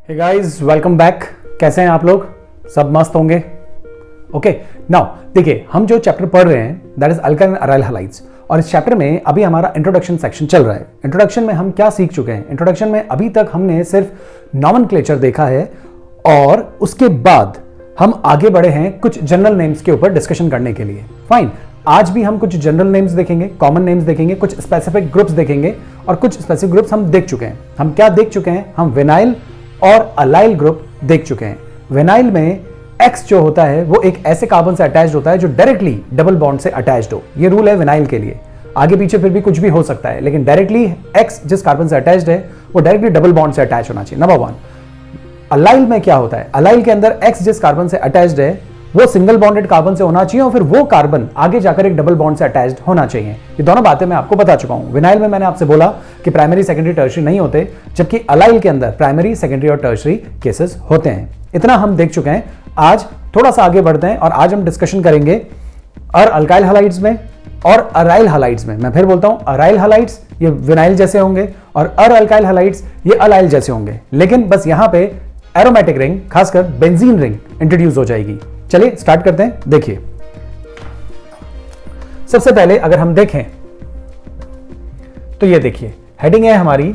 Hey guys, welcome back. कैसे हैं आप लोग? सब मस्त होंगे? ओके, नाउ देखिए, हम जो चैप्टर पढ़ रहे हैं that is alkyl and aryl halides, और इस चैप्टर में अभी हमारा इंट्रोडक्शन सेक्शन चल रहा है। इंट्रोडक्शन में हम क्या सीख चुके हैं? इंट्रोडक्शन में अभी तक हमने सिर्फ नॉमेनक्लेचर देखा है और उसके बाद हम आगे बढ़े हैं कुछ जनरल नेम्स के ऊपर डिस्कशन करने के लिए। फाइन, आज भी हम कुछ जनरल नेम्स देखेंगे, कॉमन नेम्स देखेंगे, कुछ स्पेसिफिक ग्रुप्स देखेंगे, और कुछ स्पेसिफिक ग्रुप्स हम देख चुके हैं। हम क्या देख चुके हैं? हम विनाइल और अलाइल ग्रुप देख चुके हैं। विनाइल में X जो होता है वो एक ऐसे कार्बन से अटैच्ड होता है जो डायरेक्टली डबल बॉन्ड से अटैच्ड हो। ये रूल है विनाइल के लिए। आगे पीछे फिर भी कुछ भी हो सकता है, लेकिन डायरेक्टली X जिस कार्बन से अटैच्ड है वो डायरेक्टली डबल बॉन्ड से अटैच होना चाहिए, नंबर वन। अलाइल में क्या होता है? अलाइल के अंदर X जिस कार्बन से अटैच्ड है वो सिंगल बॉन्डेड कार्बन से होना चाहिए और फिर वो कार्बन आगे जाकर एक डबल बॉन्ड से अटैच्ड होना चाहिए। ये दोनों बातें मैं आपको बता चुका हूं। विनाइल में मैंने आपसे बोला कि प्राइमरी, सेकेंडरी, टर्शरी नहीं होते, जबकि अलाइल के अंदर प्राइमरी, सेकेंडरी और टर्शरी केसेस होते हैं। इतना हम देख चुके हैं। आज थोड़ा सा आगे बढ़ते हैं और आज हम डिस्कशन करेंगे अल्काइल हैलाइड्स में और अराइल हैलाइड्स में। मैं फिर बोलता हूं, अराइल हैलाइड्स ये विनाइल जैसे होंगे और अल्काइल हैलाइड्स ये अलाइल जैसे होंगे, लेकिन बस यहां पे एरोमेटिक रिंग, खासकर बेंजीन रिंग इंट्रोड्यूस हो जाएगी। चलिए स्टार्ट करते हैं। देखिए, सबसे पहले अगर हम देखें तो ये देखिए, हेडिंग है हमारी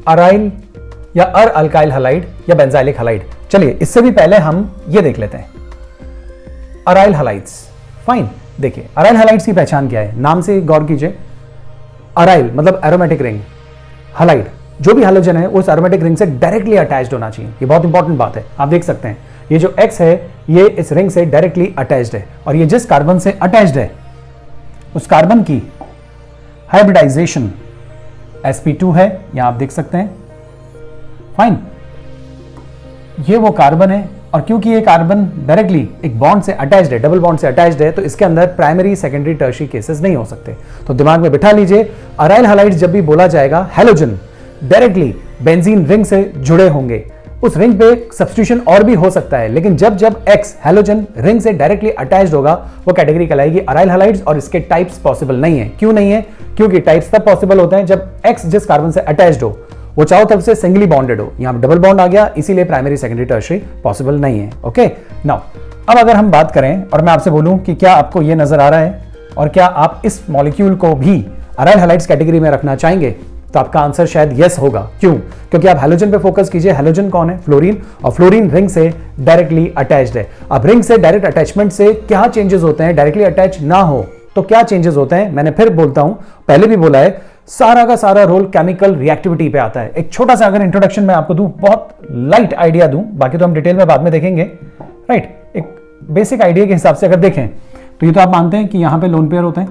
अराइल या अल्काइल हैलाइड या बेंजाइलिक हैलाइड। चलिए इससे भी पहले हम ये देख लेते हैं अराइल हैलाइड्स। फाइन, देखिए अराइल हैलाइड्स की पहचान क्या है? नाम से गौर कीजिए। अराइल मतलब एरोमेटिक रिंग, हैलाइड जो भी हैलोजन है उस एरोमेटिक रिंग से डायरेक्टली अटैच्ड होना चाहिए। ये बहुत इंपॉर्टेंट बात है। आप देख सकते हैं ये जो X है ये इस रिंग से डायरेक्टली अटैच्ड है, और ये जिस कार्बन से अटैच्ड है उस कार्बन की हाइब्रिडाइजेशन sp2 है, यहां आप देख सकते हैं। फाइन, ये वो कार्बन है, और क्योंकि ये कार्बन डायरेक्टली एक बॉन्ड से अटैच्ड है, डबल बॉन्ड से अटैच्ड है, तो इसके अंदर प्राइमरी, सेकेंडरी, टर्शरी केसेस नहीं हो सकते। तो दिमाग में बिठा लीजिए, अराइल हैलाइड्स जब भी बोला जाएगा, हैलोजन डायरेक्टली बेंजीन रिंग से जुड़े होंगे। उस रिंग पे सब्स्टिट्यूशन और भी हो सकता है, लेकिन जब जब X हैलोजन रिंग से डायरेक्टली अटैच्ड होगा वो कैटेगरी कहलाएगी अराइल हैलाइड्स, और इसके टाइप्स पॉसिबल नहीं है। क्यों नहीं है? क्योंकि टाइप्स तब पॉसिबल होते हैं जब X जिस कार्बन से अटैच्ड हो वो चारों तरफ से सिंगली बॉन्डेड हो। यहां डबल बॉन्ड आ गया, इसीलिए प्राइमरी, सेकेंडरी, टर्शरी पॉसिबल नहीं है। ओके, नाउ अब अगर हम बात करें और मैं आपसे बोलूं कि क्या आपको ये नजर आ रहा है और क्या आप इस मॉलिक्यूल को भी अराइल हैलाइड्स कैटेगरी में रखना चाहेंगे, तो आपका आंसर शायद यस होगा। क्यों? क्योंकि आप हैलोजन पे फोकस कीजिए। हैलोजन कौन है? फ्लोरीन, और फ्लोरीन रिंग से डायरेक्टली अटैच्ड है। अब रिंग से डायरेक्ट अटैचमेंट से क्या चेंजेस होते हैं? डायरेक्टली अटैच ना हो तो क्या चेंजेस होते हैं? मैंने फिर बोलता हूं, पहले भी बोला है, सारा का सारा रोल केमिकल रिएक्टिविटी पे आता है। एक छोटा सा अगर इंट्रोडक्शन मैं आपको दूं, बहुत लाइट आइडिया दूं, बाकी तो हम डिटेल में बाद में देखेंगे, राइट। एक बेसिक आइडिया के हिसाब से अगर देखें तो ये तो आप मानते हैं कि यहां पे लोन पेयर होते हैं,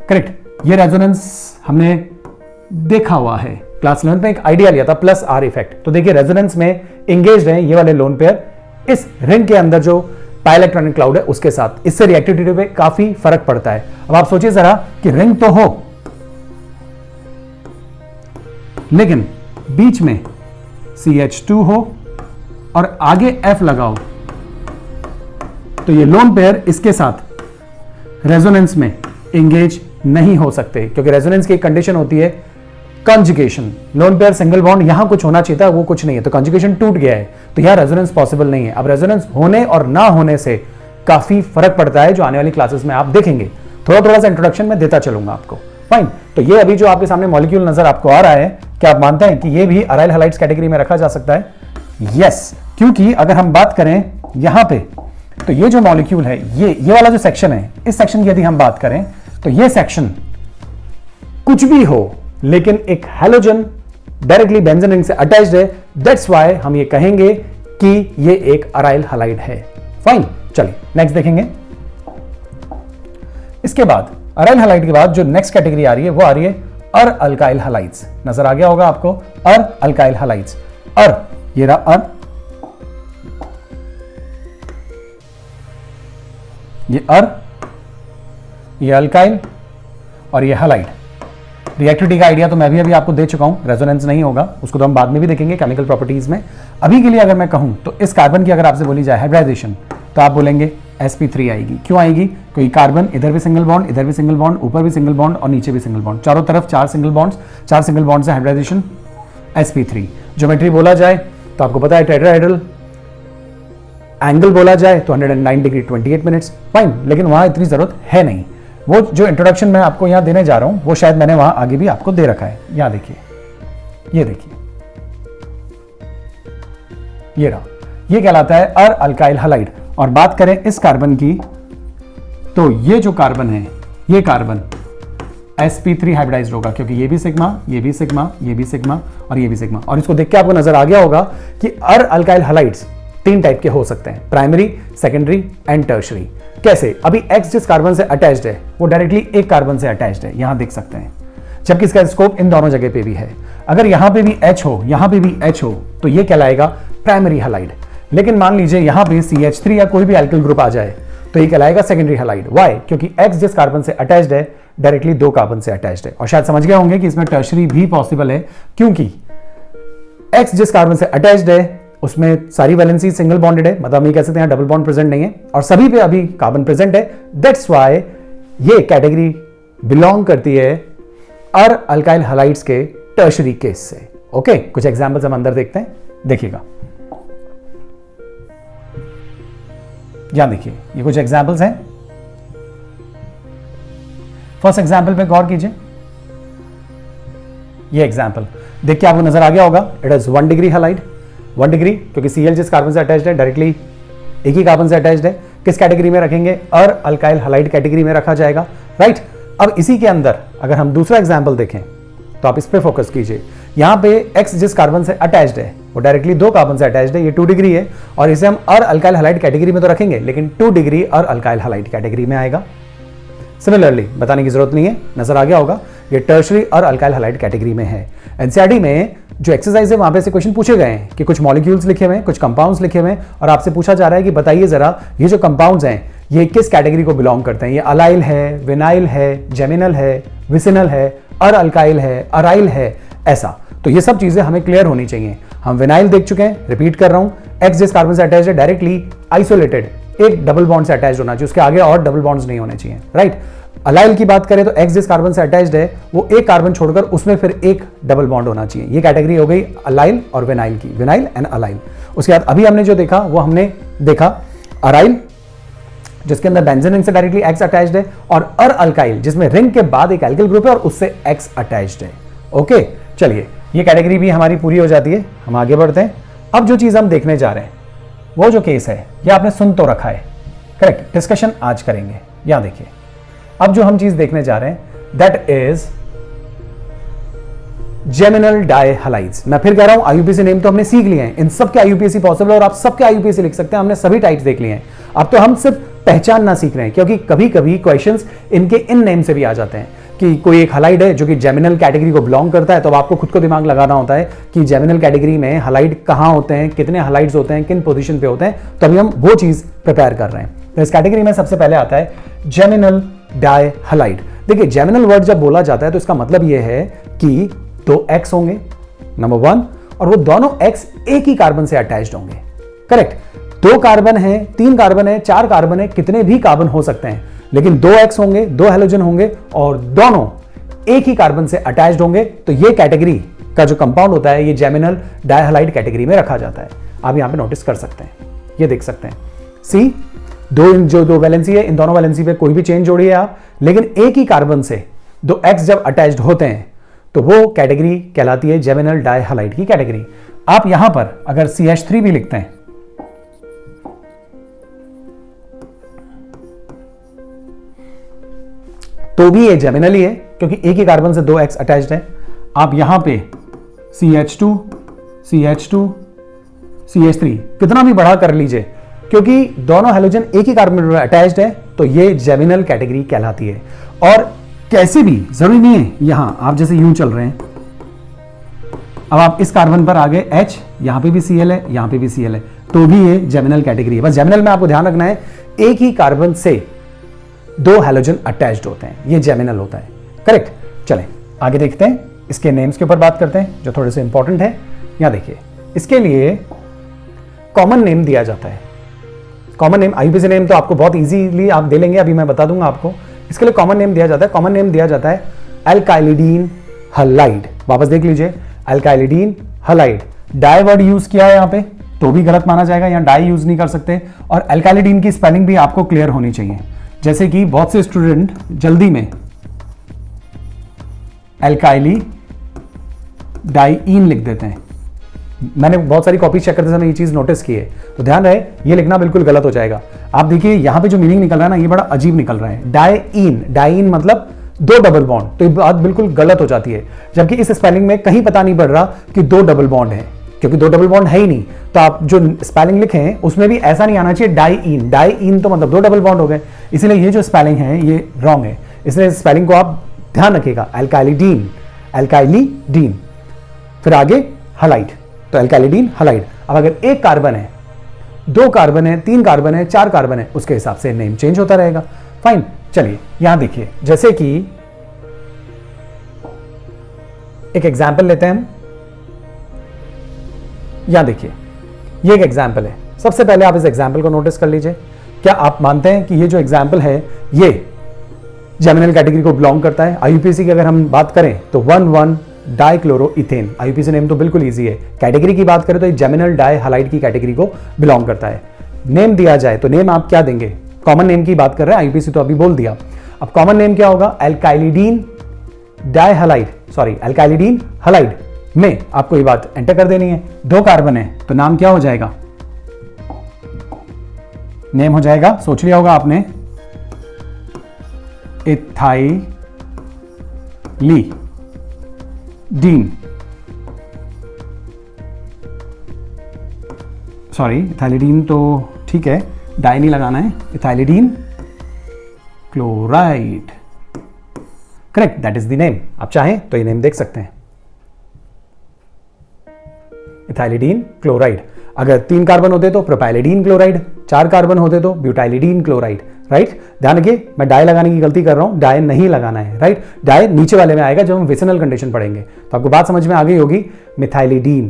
करेक्ट। ये रेजोनेंस हमने देखा हुआ है, क्लास 11 में एक आइडिया लिया था, प्लस आर इफेक्ट। तो देखिए रेजोनेंस में एंगेज्ड है ये वाले लोन पेयर इस रिंग के अंदर जो पाइलेक्ट्रॉनिक क्लाउड है उसके साथ। इससे रिएक्टिविटी पे काफी फर्क पड़ता है। अब आप सोचिए जरा कि रिंग तो हो, लेकिन बीच में CH2 हो और आगे F लगाओ, तो ये लोन पेयर इसके साथ रेजोनेंस में एंगेज नहीं हो सकते, क्योंकि रेजोनेंस की एक कंडीशन होती है conjugation. Lone pair single bond यहां कुछ होना चाहिए था, वो कुछ नहीं है, तो कंजुगेशन टूट गया है, तो यहां रेजोनेंस पॉसिबल नहीं है। अब रेजोनेंस होने और ना होने से काफी फर्क पड़ता है, जो आने वाली क्लासेस में आप देखेंगे। थोड़ा थोड़ा सा इंट्रोडक्शन में देता चलूंगा आपको। फाइन, तो ये अभी जो आपके सामने मॉलिक्यूल नजर आपको आ रहा है, क्या आप मानते हैं कि ये भी अराइल हैलाइड्स कैटेगरी में रखा जा सकता है? यस, क्योंकि अगर हम बात करें यहां पे, तो ये जो मॉलिक्यूल है, ये वाला जो सेक्शन है, इस सेक्शन की यदि हम बात करें तो ये सेक्शन कुछ भी हो, लेकिन एक हैलोजन डायरेक्टली बेंजीन रिंग से अटैच्ड है, दैट्स व्हाई हम ये कहेंगे कि ये एक अराइल हैलाइड है। फाइन, चलिए नेक्स्ट देखेंगे। इसके बाद अराइल हैलाइड के बाद जो नेक्स्ट कैटेगरी आ रही है वो आ रही है अल्काइल हैलाइड्स। नजर आ गया होगा आपको, अल्काइल हैलाइड्स। ये रहा ये अल्काइल और ये हैलाइड। रिएक्टिविटी का आइडिया तो मैं भी अभी आपको दे चुका हूं, रेजोनेंस नहीं होगा, उसको तो हम बाद में भी देखेंगे केमिकल प्रॉपर्टीज में। अभी के लिए अगर मैं कहूं तो इस कार्बन की अगर आपसे बोली जाए हाइब्रिडाइजेशन, तो आप बोलेंगे sp3 आएगी। क्यों आएगी? क्योंकि कार्बन इधर भी सिंगल बॉन्ड, इधर भी सिंगल बॉन्ड, ऊपर भी सिंगल बॉन्ड और नीचे भी सिंगल बॉन्ड, चारों तरफ 4 सिंगल बॉन्ड्स से हाइब्रिडाइजेशन sp3। ज्योमेट्री बोला जाए तो आपको पता है टेट्राहेड्रल, एंगल बोला जाए तो 109 डिग्री 28 मिनट्स, फाइन, लेकिन वहां इतनी जरूरत है नहीं। वो जो इंट्रोडक्शन मैं आपको यहां देने जा रहा हूं वो शायद मैंने वहां आगे भी आपको दे रखा है। यहां देखिए, ये देखिए, ये रहा, ये कहलाता है अर अल्काइल हैलाइड। और बात करें इस कार्बन की तो ये जो कार्बन है, ये कार्बन sp3 हाइब्रिडाइज्ड होगा, क्योंकि ये भी सिग्मा, ये भी सिग्मा, ये भी सिग्मा और ये भी सिग्मा। और इसको देख के आपको नजर आ गया होगा कि अर अल्काइल हैलाइड्स 3 टाइप के हो सकते हैं, प्राइमरी, सेकेंडरी एंड टर्शरी। कैसे? अभी X जिस कार्बन से अटैच्ड है वो डायरेक्टली एक कार्बन से अटैच्ड है, यहां देख सकते हैं, जबकि इसका स्कोप इन दोनों जगह पे भी है। अगर यहां पे भी H हो, यहां पे भी H हो, तो ये कहलाएगा प्राइमरी हैलाइड। लेकिन मान लीजिए यहां पे CH3 या कोई भी एल्किल ग्रुप आ जाए तो ये कहलाएगा सेकेंडरी हैलाइड। व्हाई? क्योंकि X जिस कार्बन से अटैच्ड है डायरेक्टली 2 कार्बन से अटैच्ड है। और शायद समझ गए होंगे कि इसमें टर्शरी भी पॉसिबल है, क्योंकि X जिस कार्बन से अटैच्ड है उसमें सारी वैलेंसी सिंगल बॉन्डेड है, मतलब हम ये कह सकते हैं डबल बॉन्ड प्रेजेंट नहीं है, और सभी पे अभी कार्बन प्रेजेंट है। दैट्स व्हाई ये कैटेगरी बिलोंग करती है अर अल्काइल हैलाइड्स के टर्शरी केस से। ओके, कुछ एग्जांपल्स हम अंदर देखते हैं, देखिएगा। यहां देखिए, ये कुछ एग्जांपल्स हैं। फर्स्ट एग्जांपल पे गौर कीजिए, ये एग्जांपल देख के आपको नजर आ गया होगा, it is 1 degree halide. 1 degree क्योंकि Cl जिस कार्बन से अटैच्ड है डायरेक्टली एक ही कार्बन से अटैच्ड है। किस कैटेगरी में रखेंगे? अर अल्काइल हैलाइड कैटेगरी में रखा जाएगा, राइट। अब इसी के अंदर अगर हम दूसरा एग्जांपल देखें तो आप इस पे फोकस कीजिए। यहां पे X जिस कार्बन से अटैच्ड है वो डायरेक्टली 2 कार्बन से अटैच्ड है, ये 2 डिग्री है, और इसे हम अर अल्काइल हैलाइड कैटेगरी में तो रखेंगे, लेकिन 2 डिग्री अर अल्काइल हैलाइड कैटेगरी में आएगा। सिमिलरली बताने की जरूरत नहीं है, नजर आ गया होगा, ये टर्शरी और अल्काइल हैलाइड कैटेगरी में है। एनसीईआरटी में जो एक्सरसाइज है वहां पे से क्वेश्चन पूछे गए हैं कि कुछ मॉलिक्यूल्स लिखे हुए हैं, कुछ कंपाउंड्स लिखे हुए हैं, और आपसे पूछा जा रहा है कि बताइए जरा ये जो कंपाउंड्स हैं ये किस कैटेगरी को बिलोंग करते हैं। ये अलाइल है, विनाइल है, जेमिनल है, विसिनल है, अर अल्काइल है, अराइल है, ऐसा। तो ये सब चीजें हमें क्लियर होनी चाहिए। हम विनाइल देख चुके हैं, रिपीट कर रहा हूं, एक्स जिस कार्बन से अटैच्ड है डायरेक्टली आइसोलेटेड एक डबल बॉन्ड से अटैच्ड होना चाहिए, उसके आगे और डबल बॉन्ड्स नहीं होने चाहिए, राइट। अलाइल की बात करें तो एक्स जिस कार्बन से अटैच्ड है वो एक कार्बन छोड़कर उसमें फिर एक डबल बॉन्ड होना चाहिए। ये कैटेगरी हो गई अलाइल और विनाइल की, विनाइल एंड अलाइल। उसके बाद अभी हमने जो देखा वो हमने देखा अराइल, जिसके अंदर बेंजीन रिंग से डायरेक्टली एक्स अटैच्ड है, और अर अल्काइल जिसमें रिंग के बाद एक एल्किल ग्रुप है और उससे एक्स अटैच्ड है। ओके, चलिए ये कैटेगरी भी हमारी पूरी हो जाती है। हम आगे बढ़ते हैं। अब जो चीज हम देखने जा रहे हैं वो जो केस है ये आपने सुन तो रखा है, करेक्ट। डिस्कशन आज करेंगे। यहां देखिए, अब जो हम चीज देखने जा रहे हैं दैट इज जेमिनल डाइहैलाइड्स। मैं फिर कह रहा हूं आईयूपीएसी नेम तो हमने सीख लिए हैं, इन सब के आईयूपीएसी पॉसिबल और आप सबके आईयूपीएसी लिख सकते हैं, हमने सभी टाइप्स देख लिए हैं। अब तो हम सिर्फ पहचानना सीख रहे हैं, क्योंकि कभी कभी क्वेश्चंस इनके इन नेम से भी आ जाते हैं कि कोई एक हैलाइड है जो कि जेमिनल कैटेगरी को बिलोंग करता है, तो अब आपको खुद को दिमाग लगाना होता है कि जेमिनल कैटेगरी में हैलाइड कहां होते हैं, कितने हैलाइड्स होते हैं, किन पोजीशन पे होते हैं। तो अभी हम वो चीज प्रिपेयर कर रहे हैं। तो इस कैटेगरी में सबसे पहले आता है जेमिनल डाइहैलाइड। देखिए, जेमिनल वर्ड जब बोला जाता है तो इसका मतलब यह है कि 2 एक्स होंगे, नंबर 1, और वो दोनों एक्स एक ही कार्बन से अटैच्ड होंगे, करेक्ट। 2 कार्बन है, 3 कार्बन है, 4 कार्बन है, कितने भी कार्बन हो सकते हैं, लेकिन 2 एक्स होंगे, 2 हैलोजन होंगे और दोनों एक ही कार्बन से अटैच्ड होंगे। तो ये कैटेगरी का जो कंपाउंड होता है ये जेमिनल डाइहैलाइड कैटेगरी में रखा जाता है। आप यहां पे नोटिस कर सकते हैं, ये देख सकते हैं। सी दो वैलेंसी है, इन दोनों वैलेंसी पे कोई भी चेंज जोड़िए आप, लेकिन एक ही कार्बन से 2 एक्स जब अटैच्ड होते हैं तो वो कैटेगरी कहलाती है जेमिनल डाइहैलाइड की कैटेगरी। आप यहां पर अगर CH3 भी लिखते हैं तो भी ये जेमिनल ही है, क्योंकि एक ही कार्बन से 2 एक्स अटैच्ड है। आप यहां पे CH2, CH2, CH3 कितना भी बढ़ा कर लीजिए, क्योंकि दोनों हैलोजन एक ही कार्बन में अटैच्ड है, तो ये जेमिनल कैटेगरी कहलाती है। और कैसे भी जरूरी नहीं है, यहां आप जैसे यूं चल रहे हैं, अब आप इस कार्बन पर आगे H, यहां पे भी Cl है, यहां पे भी Cl है, तो भी ये जेमिनल कैटेगरी है। बस जेमिनल में आपको ध्यान रखना है एक ही कार्बन से 2 हैलोजन अटैच्ड होते हैं, ये जेमिनल होता है, करेक्ट। चलें आगे देखते हैं, इसके नेम्स के ऊपर बात करते हैं जो थोड़े से इंपॉर्टेंट है। यहां देखिए, इसके लिए कॉमन नेम दिया जाता है। कॉमन नेम, आईयूपीएसी नेम तो आपको बहुत इजीली आप दे लेंगे, अभी मैं बता दूंगा आपको। इसके लिए कॉमन नेम दिया जाता है, कॉमन नेम दिया जाता है एल्काइलिडीन हैलाइड। वापस देख लीजिए, अल्काइलिडीन हलाइड, डाई वर्ड यूज किया है यहां पे तो भी गलत माना जाएगा, यहां डाई यूज नहीं कर सकते। और अल्काइलिडीन की स्पेलिंग भी आपको क्लियर होनी चाहिए, जैसे कि बहुत से स्टूडेंट जल्दी में अल्काइली डाइईन लिख देते हैं। मैंने बहुत सारी कॉपी चेक करते समय ये चीज नोटिस की है, तो ध्यान रहे ये लिखना बिल्कुल गलत हो जाएगा। आप देखिए यहां पे जो मीनिंग निकल रहा है ना, ये बड़ा अजीब निकल रहा है, डाइईन, डाइईन मतलब दो डबल बॉन्ड, तो ये बात बिल्कुल गलत हो जाती है। जबकि इस स्पेलिंग में कहीं पता नहीं पड़ रहा कि दो डबल बॉन्ड है, क्योंकि दो डबल बॉन्ड है ही नहीं, तो आप जो स्पेलिंग लिखे हैं उसमें भी ऐसा नहीं आना चाहिए डाइईन, डाइईन तो मतलब दो डबल बॉन्ड हो गए, इसलिए ये जो स्पेलिंग है ये रॉन्ग है, इसलिए स्पेलिंग को आप ध्यान रखिएगा, अल्काइलिडीन, अल्काइलिडीन। फिर आगे हलाइड, तो अल्काइलिडीन हलाइड। अब अगर एक कार्बन है, दो कार्बन है, तीन कार्बन है, चार कार्बन है, उसके हिसाब से नेम चेंज होता रहेगा। फाइन, चलिए यहां देखिए, जैसे कि एक एग्जाम्पल लेते हैं हम। यहां देखिए ये एक एग्जाम्पल है, सबसे पहले आप इस एग्जाम्पल को नोटिस कर लीजिए। क्या आप मानते हैं कि ये जो एग्जाम्पल है ये जेमिनल कैटेगरी को बिलोंग करता है? आईयूपीएसी की अगर हम बात करें तो 1,1 डाइक्लोरोइथेन, आईयूपीएसी नेम तो बिल्कुल इजी है। कैटेगरी की बात करें तो जेमिनल डाई हलाइड की कैटेगरी को बिलोंग करता है। नेम दिया जाए तो नेम आप क्या देंगे? कॉमन नेम की बात कर रहे हैं, आईयूपीएसी तो अभी बोल दिया। अब कॉमन नेम क्या होगा? अल्काइलिडीन डाई हलाइड, सॉरी अल्काइलिडीन हलाइड में आपको ये बात एंटर कर देनी है। दो कार्बन है तो नाम क्या हो जाएगा? नेम हो जाएगा, सोच लिया होगा आपने, इथाइलीडीन, सॉरी इथाइलीडीन तो ठीक है, डाई नहीं लगाना है, ethylidene chloride, correct, that is the name. आप चाहें तो ये नेम देख सकते हैं, इथाइलीडीन क्लोराइड। अगर तीन कार्बन होते तो प्रोपाइलिडीन क्लोराइड, चार कार्बन होते तो ब्यूटाइलिडीन क्लोराइड, राइट। ध्यान रखिए मैं डाई लगाने की गलती कर रहा हूं, डाई नहीं लगाना है, राइट। डाई नीचे वाले में आएगा जब हम विसिनल कंडीशन पढ़ेंगे, तो आपको बात समझ में आ गई होगी। Methylidene,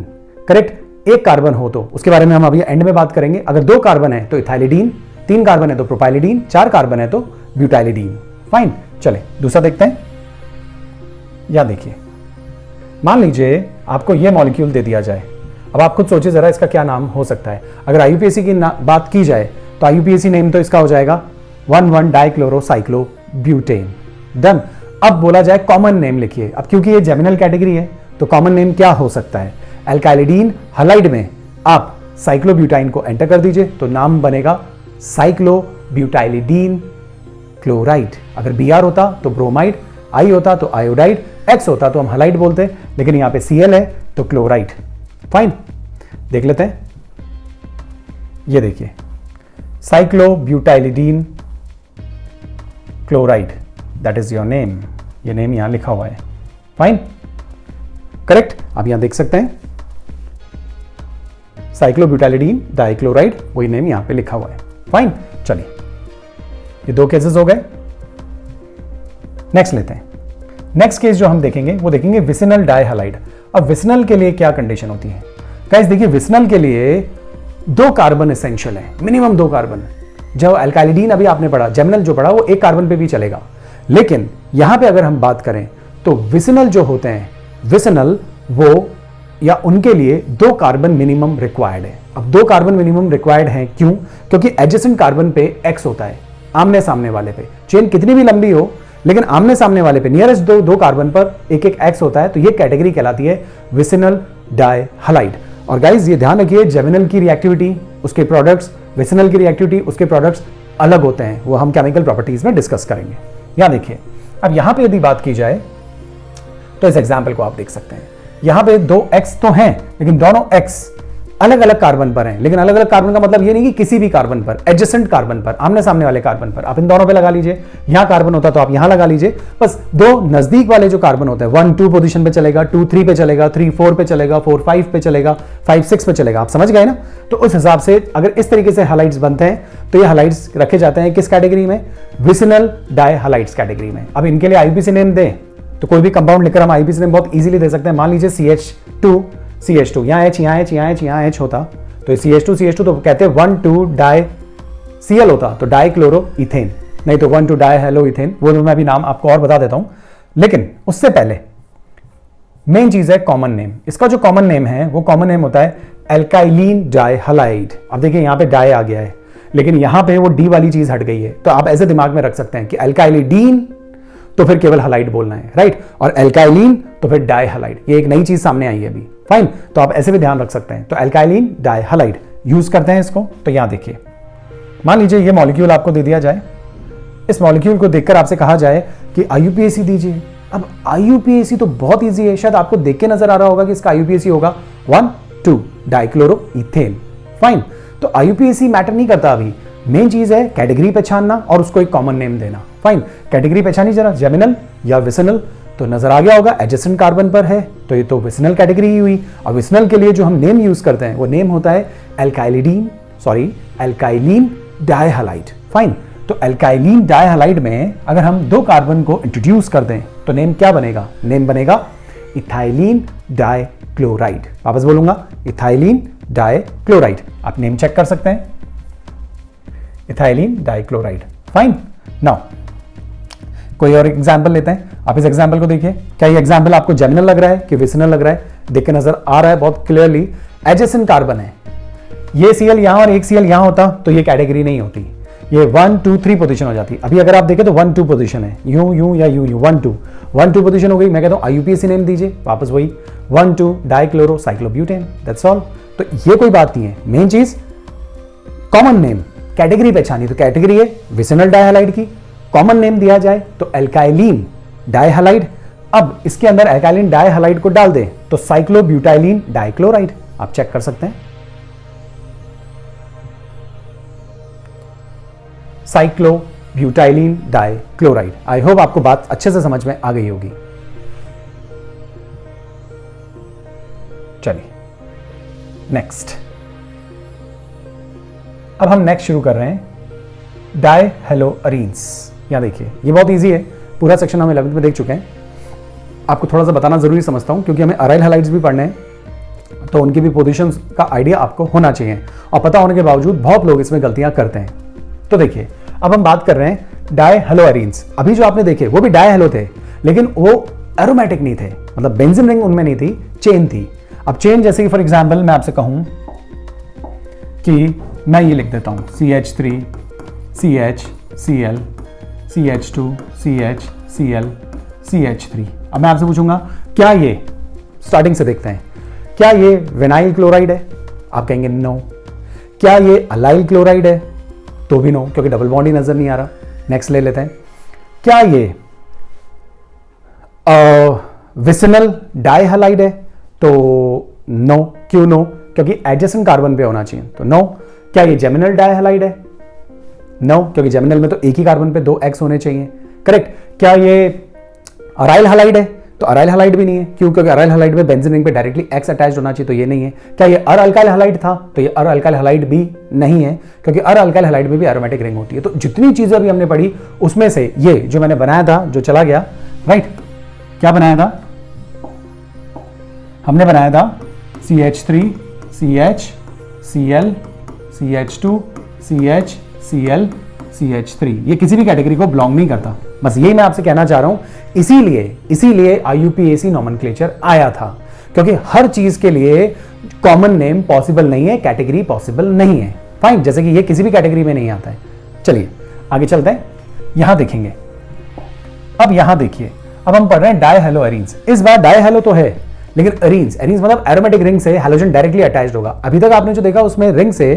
correct. एक कार्बन हो तो उसके बारे में हम अभी एंड में बात करेंगे। अगर दो कार्बन है तो इथाइलिडीन, तीन कार्बन है तो प्रोपाइलिडीन, चार कार्बन है तो ब्यूटाइलिडीन। फाइन, चले दूसरा देखते हैं। या देखिए, मान लीजिए आपको यह मॉलिक्यूल दे दिया जाए, अब आप खुद सोचिए जरा इसका क्या नाम हो सकता है। अगर आईयूपीएसी की बात की जाए तो आईयूपीएसी नेम तो इसका हो जाएगा 1,1 डाइक्लोरोसाइक्लोब्यूटेन। डन। अब बोला जाए कॉमन नेम लिखिए। अब क्योंकि ये जेमिनल कैटेगरी है तो कॉमन नेम क्या हो सकता है? अल्काइलिडीन हलाइड में आप साइक्लोब्यूटाइन को एंटर कर दीजिए तो नाम बनेगा साइक्लोब्यूटाइलिडीन क्लोराइड। अगर Br होता तो ब्रोमाइड, I होता तो आयोडाइड, X होता तो हम हलाइड बोलते, लेकिन यहां पे Cl है तो क्लोराइड। फाइन, देख लेते हैं। ये देखिए cyclobutylidene chloride, that is your name. ये नेम यहां लिखा हुआ है। Fine, correct. आप यहां देख सकते हैं साइक्लोब्यूटाइलिडीन डाइक्लोराइड, वही नेम यहां पे लिखा हुआ है। फाइन, चलिए ये दो केसेस हो गए। नेक्स्ट लेते हैं। नेक्स्ट केस जो हम देखेंगे वो देखेंगे विसिनल डाइहलाइड। अब विसिनल के लिए क्या कंडीशन होती है? गाइस देखिए, विसिनल के लिए दो कार्बन एसेंशियल है, मिनिमम दो कार्बन। जो अल्काइलिडीन अभी आपने पढ़ा, जेमिनल जो पढ़ा, वो एक कार्बन पे भी चलेगा, लेकिन यहां पे अगर हम बात करें तो विसिनल जो होते हैं, विसिनल वो या उनके लिए दो कार्बन मिनिमम रिक्वायर्ड है। अब दो कार्बन मिनिमम रिक्वायर्ड है क्यों? क्योंकि एडजेसेंट कार्बन पे एक्स होता है, आमने सामने वाले पे चेन कितनी भी लंबी हो, लेकिन आमने सामने वाले पे नियरेस्ट दो कार्बन पर एक एक एक्स होता है, तो ये कैटेगरी कहलाती है विसिनल डाइहलाइड। और गाइज ये ध्यान रखिए, जेमिनल की रिएक्टिविटी उसके प्रोडक्ट्स, विसिनल की रिएक्टिविटी उसके प्रोडक्ट्स अलग होते हैं, वो हम केमिकल प्रॉपर्टीज में डिस्कस करेंगे। यहां देखिए, अब यहां पे यदि बात की जाए तो इस एग्जाम्पल को आप देख सकते हैं। यहां पे दो एक्स तो हैं, लेकिन दोनों एक्स अलग अलग कार्बन पर हैं। लेकिन अलग अलग कार्बन का मतलब ये नहीं कि किसी भी कार्बन पर, एडजेसेंट कार्बन पर, आमने सामने वाले कार्बन पर। आप इन दोनों पे लगा लीजिए। यहां कार्बन होता तो आप यहां लगा लीजिए। बस दो नजदीक वाले जो कार्बन होते हैं, 1 2 पोजीशन पे चलेगा, 2 3 पे चलेगा, 3 4 पे चलेगा, 4 5 पे चलेगा, 5 6 पे चलेगा। आप समझ गए ना? तो उस हिसाब से अगर इस तरीके से हलाइड्स बनते हैं तो ये हलाइड्स रखे जाते हैं किस कैटेगरी में? विसिनल डाइहलाइड्स कैटेगरी में। अब इनके लिए आईयूपीएसी नेम दें तो कोई भी कंपाउंड लिखकर हम आईयूपीएसी नेम बहुत इजीली दे सकते हैं। मान लीजिए CH2, यहाँ H, यहाँ H, यहाँ H, यहाँ H होता तो CH2 तो कहते हैं 1 2 डाई Cl होता तो डाइक्लोरोइथेन, नहीं तो 1 2 डाइहेलोइथेन। वो मैं भी नाम आपको और बता देता हूं, लेकिन उससे पहले मेन चीज है कॉमन नेम। इसका जो कॉमन नेम है वो कॉमन नेम होता है एल्काइलिन डाइहलाइड। अब देखिए यहां पे डाई आ गया है, लेकिन यहां पे वो डी वाली चीज हट गई है, तो आप ऐसे दिमाग में रख सकते हैं कि एल्काइलिडीन तो फिर केवल हलाइड बोलना है, राइट, और एल्काइलिन तो फिर डाइहलाइड। ये एक नई चीज सामने आई है अभी, फाइन, तो आप ऐसे भी ध्यान रख सकते हैं। तो एल्काइलिन डाइहलाइड यूज करते हैं इसको। तो यहां देखिए, मान लीजिए ये मॉलिक्यूल आपको दे दिया जाए, इस मॉलिक्यूल को देखकर आपसे कहा जाए कि आईयूपीएसी दीजिए। अब आईयूपीएसी तो बहुत इजी है, शायद आपको देख के नजर आ रहा होगा कि इसका आईयूपीएसी होगा 1,2 डाइक्लोरोइथेन, फाइन। तो आईयूपीएसी मैटर नहीं करता अभी, मेन चीज है कैटेगरी पहचानना और उसको एक कॉमन नेम देना, फाइन। कैटेगरी पहचानी जरा, जेमिनल या विसिनल, तो नजर आ गया होगा एडजेसेंट कार्बन पर है, तो ये तो विसिनल कैटेगरी ही हुई। और विसिनल के लिए जो हम नेम यूज करते हैं वो नेम होता है एल्काइलिन डाइहलाइड, फाइन। तो एल्काइलिन डाइहलाइड में अगर हम 2 कार्बन को इंट्रोड्यूस कर दें तो नेम क्या बनेगा? नेम बनेगा इथाइलिन डाइक्लोराइड। वापस बोलूंगा, इथाइलिन डाइक्लोराइड। आप नेम चेक कर सकते हैं, इथाइलिन डाइक्लोराइड, फाइन। नाउ कोई और एग्जांपल लेते हैं। आप इस एग्जांपल को देखिए, क्या ये एग्जांपल आपको जेमिनल लग रहा है कि विसिनल लग रहा है? देख के नजर आ रहा है बहुत क्लियरली एडजेसेंट कार्बन है। ये सीएल यहां और एक सीएल यहां होता तो ये कैटेगरी नहीं होती, ये 1, 2, 3 पोजीशन हो जाती। अभी अगर आप देखें तो 1, 2 पोजीशन है, यूं यूं या यूं यूं, 1, 2 पोजीशन हो गई। मैं कहता हूं आईयूपीएसी नेम दीजिए, वापस वही 1, 2 डाइक्लोरोसाइक्लोब्यूटेन, दैट्स ऑल। तो ये कोई बात नहीं है, मेन चीज कॉमन नेम, कैटेगरी पहचानी। तो कैटेगरी है विसिनल डाइहलाइड की, कॉमन नेम दिया जाए तो एल्काइलिन डाइहलाइड। अब इसके अंदर एल्काइलिन डाइहलाइड को डाल दें तो साइक्लोब्यूटाइलिन डाइक्लोराइड। आप चेक कर सकते हैं, साइक्लोब्यूटाइलिन डाइक्लोराइड। आई होप आपको बात अच्छे से समझ में आ गई होगी। चलिए नेक्स्ट, अब हम नेक्स्ट शुरू कर रहे हैं डाइहेलोअरीन्स। यहां देखिए, ये बहुत इजी है, पूरा सेक्शन हम 11th में देख चुके हैं। आपको थोड़ा सा बताना जरूरी समझता हूं क्योंकि हमें अराइल हैलाइड्स भी पढ़ने हैं, तो उनकी भी पोजीशंस का आइडिया आपको होना चाहिए, और पता होने के बावजूद बहुत लोग इसमें गलतियां करते हैं। तो देखिए, अब हम बात कर रहे हैं डाइहेलोअरीन्स। अभी जो आपने देखे वो भी डाइहेलो थे, लेकिन वो एरोमेटिक नहीं थे, मतलब बेंजीन रिंग उनमें नहीं थी, चेन थी। अब चेन जैसे कि फॉर एग्जांपल मैं आपसे कहूं कि मैं ये लिख देता हूं CH3 CH Cl CH2 CH Cl CH3। अब मैं आपसे पूछूंगा क्या ये, स्टार्टिंग से देखते हैं, क्या ये विनाइल क्लोराइड है? आप कहेंगे नो। क्या ये अलाइल क्लोराइड है? तो भी नो, क्योंकि डबल बॉन्ड ही नजर नहीं आ रहा। नेक्स्ट ले लेते हैं, क्या ये विसिनल डाइहलाइड है? तो नो। क्यों नो? क्योंकि एडजेसेंट कार्बन पे होना चाहिए, तो नो। क्या ये जेमिनल डाइहलाइड है? नो, क्योंकि जेमिनल में तो एक ही कार्बन पे 2 X होने चाहिए, करेक्ट। क्या ये अराइल हैलाइड है? तो अराइल हैलाइड भी नहीं है, क्यों? क्योंकि अराइल हैलाइड में बेंजीन रिंग पे डायरेक्टली X अटैच होना चाहिए, तो ये नहीं है। क्या ये अर अल्काइल हैलाइड था? तो ये अर अल्काइल हैलाइड भी नहीं है, क्योंकि अर अल्काइल हैलाइड में भी एरोमेटिक रिंग होती है। तो जितनी चीजें अभी हमने पढ़ी उसमें से ये जो मैंने बनाया था, जो चला गया, राइट, क्या बनाया था? हमने बनाया था CH3 CH Cl CH2 CH Cl CH3। ये किसी भी कैटेगरी को बिलोंग नहीं करता, बस यही मैं आपसे कहना चाह रहा हूं। इसीलिए IUPAC नॉमेनक्लेचर आया था, क्योंकि हर चीज के लिए कॉमन नेम पॉसिबल नहीं है, कैटेगरी पॉसिबल नहीं है, फाइन। जैसे कि ये किसी भी कैटेगरी में नहीं आता है। चलिए आगे चलते हैं, यहां देखेंगे। अब यहां देखिए, अब हम पढ़ रहे हैं डाइहेलोअरीन्स। इस बार डाइहेलो तो है, लेकिन अरीन्स मतलब एरोमेटिक रिंग से हैलोजन डायरेक्टली अटैच्ड होगा। अभी तक आपने जो देखा उसमें रिंग से,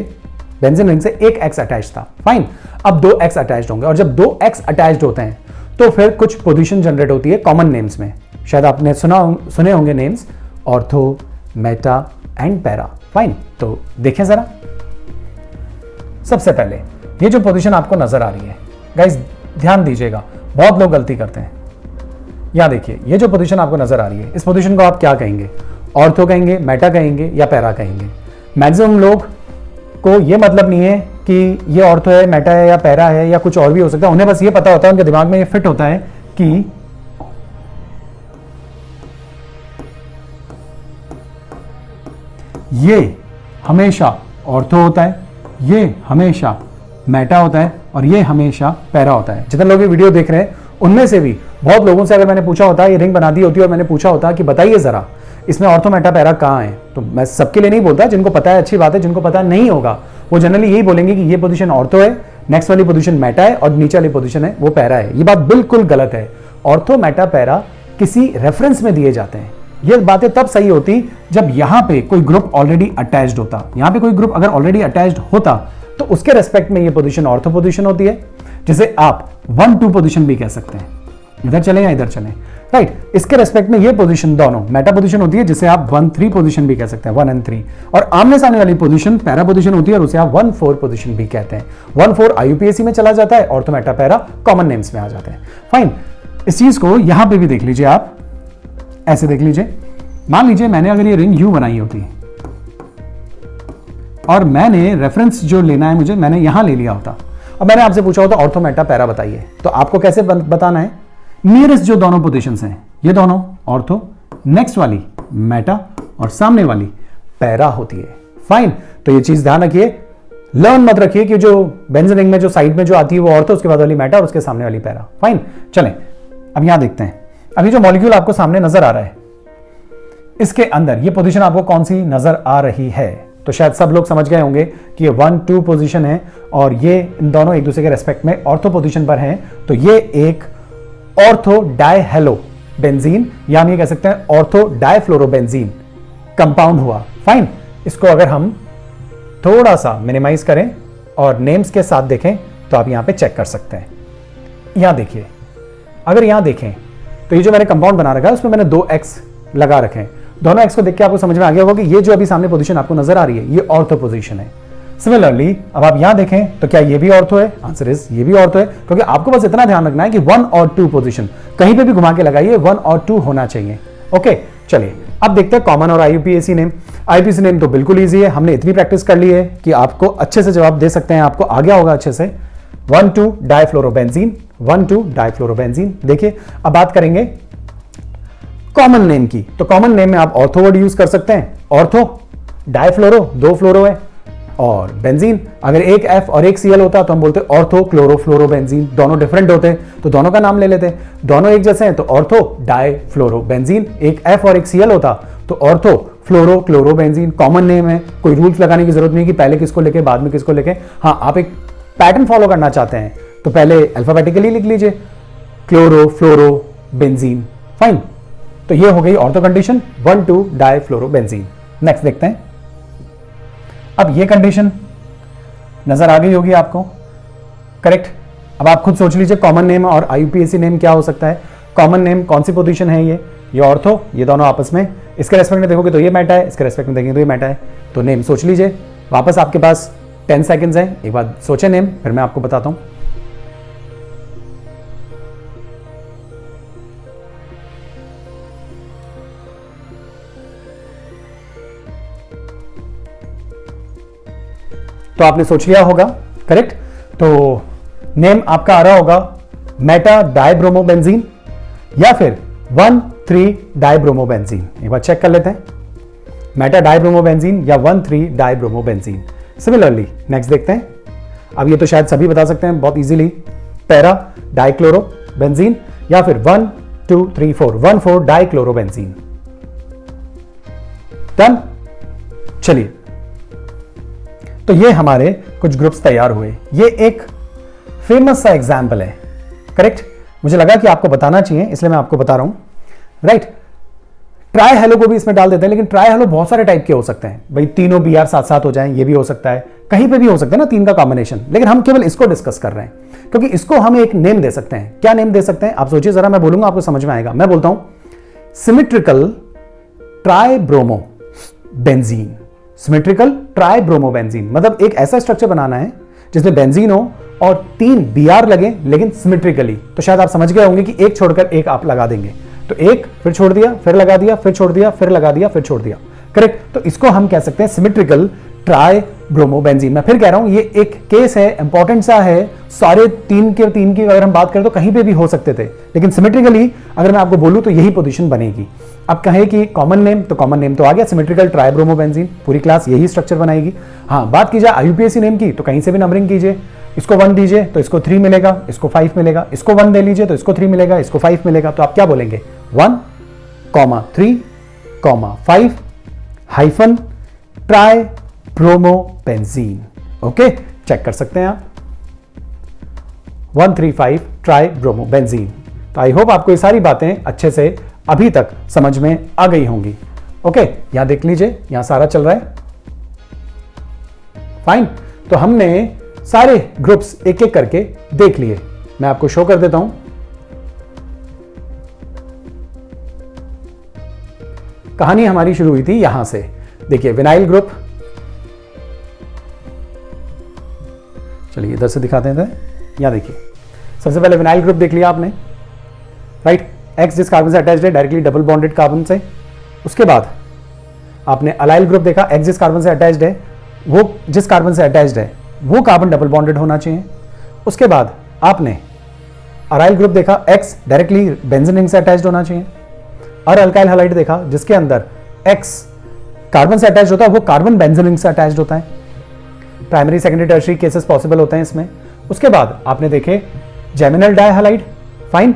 बेंजीन रिंग से एक X अटैच था, फाइन। अब 2 X अटैच्ड होंगे, और जब 2 X अटैच्ड होते हैं तो फिर कुछ पोजीशन जनरेट होती है कॉमन नेम्स में। शायद आपने सुने होंगे names ortho, Meta and para, fine. तो देखें जरा, सबसे पहले ये जो पोजीशन आपको नजर आ रही है, गाइस ध्यान दीजिएगा, बहुत लोग गलती करते हैं। यहां देखिए, ये जो पोजीशन आपको नजर आ रही है, इस पोजीशन को आप क्या कहेंगे? ऑर्थो कहेंगे, मेटा कहेंगे या पैरा कहेंगे? मैक्सिमम लोग को ये मतलब नहीं है कि ये ऑर्थो है, मेटा है या पैरा है या कुछ और भी हो सकता है। उन्हें बस ये पता होता है, उनके दिमाग में ये फिट होता है कि ये हमेशा ऑर्थो होता है, ये हमेशा मेटा होता है और ये हमेशा पैरा होता है। जितने लोग ये वीडियो देख रहे हैं उनमें से भी बहुत लोगों से अगर मैंने पूछा होता, ये रिंग बना दी होती और मैंने पूछा होता कि बताइए जरा इसमें ऑर्थो मेटा पैरा कहाँ है, तो मैं सबके लिए नहीं बोलता, जिनको पता है अच्छी बात है, जिनको पता नहीं होगा वो जनरली यही बोलेंगे कि ये पोजीशन ऑर्थो है, नेक्स्ट वाली पोजीशन मेटा है और नीचे वाली पोजीशन है वो पैरा है। ये बात बिल्कुल गलत है। ऑर्थो मेटा पैरा किसी रेफरेंस में दिए जाते हैं। ये बातें तब सही होती जब यहां पे कोई ग्रुप ऑलरेडी अटैच्ड होता। यहां पे कोई ग्रुप अगर ऑलरेडी अटैच्ड होता तो उसके रेस्पेक्ट में ये पोजीशन ऑर्थो पोजीशन होती है, जिसे आप 1-2 पोजीशन भी कह सकते हैं। इधर चलें या इधर चलें, राइट। इसके रेस्पेक्ट में ये पोजीशन दोनों मेटा पोजीशन होती है, जिसे आप 1-3 पोजीशन भी कह सकते हैं, 1 and 3। और आमने सामने वाली पोजीशन पैरा पोजीशन होती है और उसे आप 1-4 पोजीशन भी कहते हैं। 1-4 IUPAC में चला जाता है, ortho Meta para common names में आ जाते हैं। फाइन, इस चीज को यहां पे भी देख लीजिए, आप ऐसे देख लीजिए। मान लीजिए मैंने अगर ये रिंग यू बनाई होती और मैंने रेफरेंस जो लेना है मुझे, मैंने यहां ले लिया होता और मैंने आपसे पूछा होता ऑर्थो मेटा पैरा बताइए, तो आपको कैसे बताना है? नियरेस्ट जो दोनों पोजीशंस हैं, ये दोनों ऑर्थो, नेक्स्ट वाली मेटा और सामने वाली पैरा होती है। फाइन, तो ये चीज ध्यान रखिए, लर्न मत रखिए कि जो बेंजीन रिंग में जो साइड में जो आती है वो ऑर्थो, उसके बाद वाली मेटा और उसके सामने वाली पैरा। फाइन, चलें अब यहां देखते हैं। अभी जो मॉलिक्यूल आपको सामने नजर आ रहा है, इसके अंदर ये पोजीशन आपको कौन सी नजर आ रही है? तो शायद सब लोग समझ गए होंगे कि ये 1-2 पोजीशन है और ये इन दोनों एक दूसरे के रेस्पेक्ट में ऑर्थो पोजीशन पर हैं। तो ये एक ऑर्थो डाइहेलो बेंजीन, या हम ये कह सकते हैं ऑर्थो डाइफ्लोरोबेंजीन कंपाउंड हुआ। फाइन, इसको अगर हम थोड़ा सा मिनिमाइज करें और नेम्स के साथ देखें तो आप यहां पे चेक कर सकते हैं। यहां देखिए, अगर यहां देखें तो ये जो मैंने कंपाउंड बना रखा है उसमें मैंने 2 X लगा रखे हैं। दोनों X को देख के आपको समझ में आ गया होगा कि ये जो अभी सामने पोजीशन आपको नजर आ रही है ये ऑर्थो पोजीशन है। सिमिलरली अब आप यहां देखें तो क्या ये भी ऑर्थो है? आंसर इज ये भी ऑर्थो है, क्योंकि आपको बस इतना ध्यान रखना है कि 1 और 2 पोजीशन कहीं पे भी घुमा के लगाइए, 1 और 2 होना चाहिए। ओके, चलिए अब देखते हैं कॉमन और IUPAC नेम। IUPAC नेम तो बिल्कुल ईजी है, हमने इतनी प्रैक्टिस कर ली है कि आपको अच्छे से जवाब दे सकते हैं, आपको आ गया होगा अच्छे से। 1,2 डाइफ्लोरोबेंजीन, 1,2 डाइफ्लोरोबेंजीन। देखिए अब बात करेंगे कॉमन नेम की, तो कॉमन नेम में आप ऑर्थो वर्ड यूज कर सकते हैं। ऑर्थो, डाइफ्लोरो 2 फ्लोरो है, और बेंजीन अगर एक F और एक Cl होता तो हम बोलते ऑर्थो क्लोरोफ्लोरोबेंजीन। दोनों डिफरेंट होते तो दोनों का नाम ले लेते, दोनों एक जैसे हैं तो ऑर्थो डाइफ्लोरोबेंजीन। एक F और एक Cl होता तो ऑर्थो फ्लोरो क्लोरोबेंजीन। कॉमन नेम है, कोई रूल्स लगाने की जरूरत नहीं कि पहले किसको लेके बाद में किसको लेके। हाँ, आप एक पैटर्न फॉलो करना चाहते हैं तो पहले अल्फाबेटिकली लिख लीजिए, क्लोरो फ्लोरो बेंजीन। फाइन, तो ये हो गई ऑर्थो कंडीशन 1,2 डाइफ्लोरोबेंजीन। नेक्स्ट देखते हैं। अब ये कंडीशन नजर आ गई होगी आपको, करेक्ट। अब आप खुद सोच लीजिए कॉमन नेम और IUPAC नेम क्या हो सकता है। कॉमन नेम कौन सी पोजीशन है? ये ऑर्थो, ये दोनों आपस में, इसके रेस्पेक्ट में देखोगे तो ये मेटा है, इसके रेस्पेक्ट में देखेंगे तो ये मेटा है। तो नेम सोच लीजिए, वापस आपके पास 10 सेकेंड्स हैं, एक बार सोचे नेम, फिर मैं आपको बताता हूं। तो आपने सोच लिया होगा, करेक्ट। तो नेम आपका आ रहा होगा मेटा डाइब्रोमोबेंजीन या फिर 1,3 डाइब्रोमोबेंजीन। एक बार चेक कर लेते हैं, मेटा डाइब्रोमोबेंजीन या 1,3 डाइब्रोमोबेंजीन। सिमिलरली नेक्स्ट देखते हैं। अब ये तो शायद सभी बता सकते हैं बहुत इजीली, पैरा डाइक्लोरोबेंजीन या फिर 1, 2, 3, 4 1,4 डाइक्लोरोबेंजीन। डन। चलिए, तो ये हमारे कुछ ग्रुप्स तैयार हुए। ये एक फेमस सा एग्जाम्पल है, करेक्ट। मुझे लगा कि आपको बताना चाहिए इसलिए मैं आपको बता रहा हूं, राइट। ट्राई हेलो को भी इसमें डाल देते हैं, लेकिन ट्राई हेलो बहुत सारे टाइप के हो सकते हैं भाई, तीनों BR साथ साथ हो जाएं, ये भी हो सकता है, कहीं पे भी हो सकता है ना 3 का कॉम्बिनेशन। लेकिन हम केवल इसको डिस्कस कर रहे हैं क्योंकि इसको हम एक नेम दे सकते हैं। क्या नेम दे सकते हैं आप सोचिए जरा, मैं बोलूंगा आपको समझ में आएगा। मैं बोलता हूं सिमेट्रिकल ट्राइब्रोमो बेंजीन। सिमेट्रिकल ट्राइब्रोमोबेंजीन मतलब एक ऐसा स्ट्रक्चर बनाना है जिसमें बेंजीन हो और 3 BR लगे लेकिन सिमेट्रिकली। तो शायद आप समझ गए होंगे कि एक छोड़कर एक आप लगा देंगे, तो एक फिर छोड़ दिया, फिर लगा दिया, फिर छोड़ दिया, फिर लगा दिया, फिर छोड़ दिया, करेक्ट। तो इसको हम कह सकते हैं सिमेट्रिकल ट्राइब्रोमोबेंजीन। मैं फिर कह रहा हूं ये एक केस है, इंपॉर्टेंट सा है। सारे 3 की अगर हम बात करें तो कहीं पे भी हो सकते थे, लेकिन सिमेट्रिकली अगर मैं आपको बोलूं तो यही पोजीशन बनेगी। अब कहें कि कॉमन नेम, तो कॉमन नेम तो आ गया सिमेट्रिकल ट्राइब्रोमोबेंजीन, पूरी क्लास यही स्ट्रक्चर बनाएगी। हाँ, बात की जाए IUPAC नेम की तो कहीं से भी नंबरिंग कीजिए, इसको 1 दीजिए तो इसको 3 मिलेगा, इसको 5 मिलेगा, इसको 1 दे लीजिए तो इसको 3 मिलेगा, इसको 5 मिलेगा। तो आप क्या बोलेंगे 1, 3, 5 hyphen tribromobenzene. Okay, check कर सकते हैं आप 135 ट्राई ब्रोमोबेंजीन। तो आई होप आपको ये सारी बातें अच्छे से अभी तक समझ में आ गई होंगी। ओके, यहां देख लीजिए, यहां सारा चल रहा है। फाइन, तो हमने सारे ग्रुप्स एक एक करके देख लिए। मैं आपको शो कर देता हूं। कहानी हमारी शुरू हुई थी यहां से। देखिए विनाइल ग्रुप, चलिए इधर से दिखाते हैं। यहां देखिए, सबसे पहले विनाइल ग्रुप देख लिया आपने, राइट। एक्स जिस कार्बन से अटैच्ड है डायरेक्टली डबल बॉन्डेड कार्बन से। उसके बाद आपने अलाइल ग्रुप देखा, एक्स जिस कार्बन से अटैच्ड है वो जिस कार्बन से अटैच्ड है वो कार्बन डबल बॉन्डेड होना चाहिए। उसके बाद आपने अराइल ग्रुप देखा, एक्स डायरेक्टली बेंजीन रिंग से अटैच्ड होना चाहिए। और अल्काइल हैलाइड देखा जिसके अंदर एक्स कार्बन से अटैच्ड होता है वो कार्बन बेंजीन रिंग से अटैच्ड होता है। Primary secondary tertiary cases possible होते हैं इसमें। उसके बाद आपने देखे जेमिनल डाइहैलाइड। फाइन,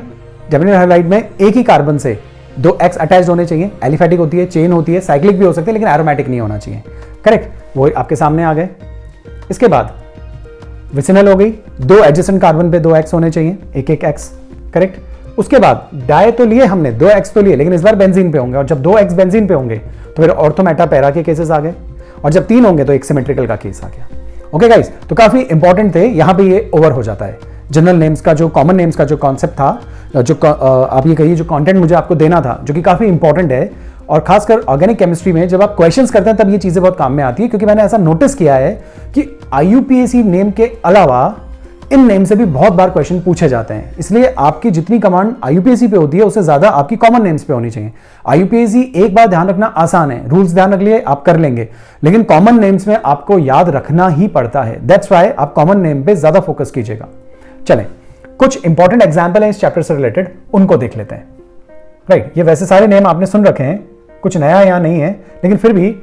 जेमिनल हैलाइड में एक ही कार्बन से 2 एक्स अटैच्ड होने चाहिए। एलिफैटिक होती है, चेन होती है, साइक्लिक भी हो सकती है, लेकिन एरोमेटिक नहीं होना चाहिए। करेक्ट, वो आपके सामने आ गए। इसके बाद विसिनल हो गई, 2 एडजेसेंट कार्बन पे 2 एक्स होने चाहिए, एक एक्स। करेक्ट, उसके बाद डाई तो लिए हमने, 2 एक्स तो लिए, लेकिन इस बार बेंजीन पे होंगे। और जब 2 एक्स बेंजीन पे होंगे तो फिर ऑर्थो मेटा पैरा के केसेस आ गए। और जब 3 होंगे तो एक सिमेट्रिकल का केस आ गया। ओके गाइस, तो काफी इंपॉर्टेंट थे, यहां पे ये ओवर हो जाता है। जनरल नेम्स का जो कॉमन नेम्स का जो कॉन्सेप्ट था, जो आप ये कहिए जो कंटेंट मुझे आपको देना था, जो कि काफी इंपॉर्टेंट है। और खासकर ऑर्गेनिक केमिस्ट्री में जब आप क्वेश्चंस करते हैं तब ये चीजें बहुत काम में आती है, क्योंकि मैंने ऐसा नोटिस किया है कि आईयूपीएसी नेम के अलावा इन नेम से भी बहुत बार क्वेश्चन पूछे जाते हैं। इसलिए आपकी जितनी कमांड आईयूपीएसी पे होती है उससे ज्यादा आपकी कॉमन नेम्स पे होनी चाहिए। आईयूपीएसी एक बार ध्यान रखना आसान है, रूल्स ध्यान रख लिए आप कर लेंगे, लेकिन कॉमन नेम्स में आपको याद रखना ही पड़ता है। दैट्स व्हाई आप कॉमन नेम पे ज्यादा फोकस कीजिएगा। चलें, कुछ इंपॉर्टेंट एग्जाम्पल है इस चैप्टर से रिलेटेड, उनको देख लेते हैं। राइट, ये वैसे सारे नेम आपने सुन रखे हैं, कुछ नया यहां नहीं है, लेकिन फिर भी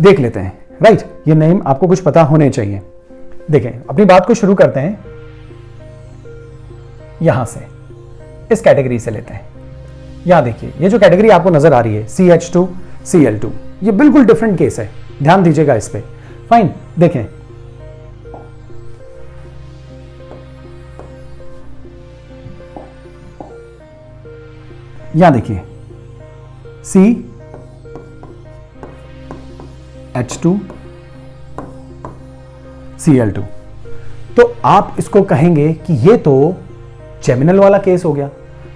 देख लेते हैं। राइट, ये नेम आपको कुछ पता होने चाहिए। देखें, अपनी बात को शुरू करते हैं यहां से, इस कैटेगरी से लेते हैं। यहां देखिए, ये जो कैटेगरी आपको नजर आ रही है CH2 Cl2, ये बिल्कुल डिफरेंट केस है, ध्यान दीजिएगा इस पे। फाइन, देखें यहां देखिए CH2 Cl2, तो आप इसको कहेंगे कि ये तो जेमिनल वाला केस हो गया।